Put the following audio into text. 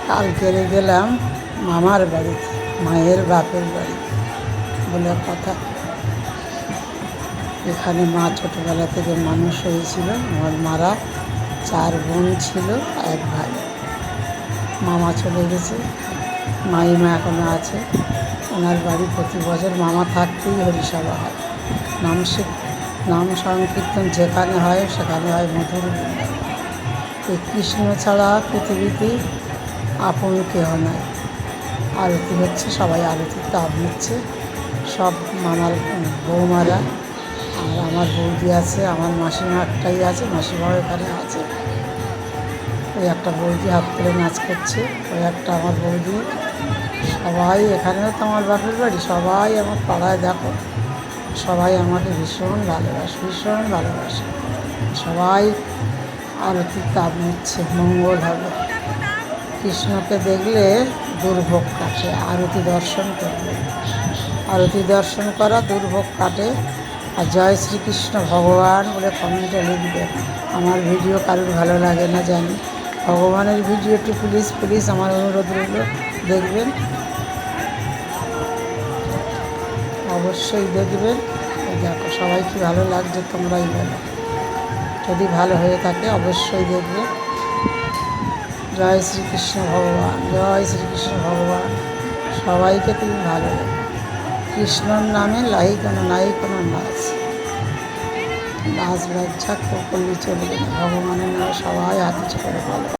কালকে গেলাম মামার বাড়িতে, মায়ের বাপের বাড়ি বলে কথা। এখানে মা ছোটোবেলা থেকে মানুষ হয়েছিল। আমার মারা 4 বোন ছিল, 1 ভাই। মামা চলে গেছে, মাইমা এখনও আছে। ওনার বাড়ি প্রতি বছর মামা থাকতেই হরিসভা হয়, নাম সংকীর্তন যেখানে হয় সেখানে হয় মধুর বৃন্দাবন। এই কৃষ্ণ ছাড়া পৃথিবীতে আপন কেহ নাই। আরতি হচ্ছে, সবাই আরতির তাপ নিচ্ছে, সব মামার বৌমারা। আর আমার বৌদি আছে, আমার মাসিমা একটাই আছে, মাসিমাও এখানে আছে। ওই একটা বৌদি হাত তুলে নাচ করছে, ওই একটা আমার বৌদি। সবাই এখানেও তো আমার বাপের বাড়ি, সবাই আমার পাড়ায় দেখো, সবাই আমাকে ভীষণ ভালোবাসে। সবাই আরতির তাপ নিচ্ছে, মঙ্গল হবে। কৃষ্ণকে দেখলে দুর্ভোগ কাটে, আরতি দর্শন করবে। আরতি দর্শন করা দুর্ভোগ কাটে। আর জয় শ্রীকৃষ্ণ ভগবান বলে কমেন্টে লিখবে। আমার ভিডিও কারোর ভালো লাগে না জানি, ভগবানের ভিডিও একটু প্লিজ আমার অনুরোধ রইল, দেখবেন, অবশ্যই দেখবেন। দেখো সবাই কি ভালো লাগছে তোমরাই বলো। যদি ভালো হয়ে থাকে অবশ্যই দেখবে। জয় শ্রীকৃষ্ণ ভগবান, জয় শ্রীকৃষ্ণ ভগবান। সবাইকে তুমি ভালো লাগে। কৃষ্ণর নামে নাই কোনো নাচ লজ্জা করলে চলবে না। ভগবানের নামে সবাই হাত উঁচু করে বলো।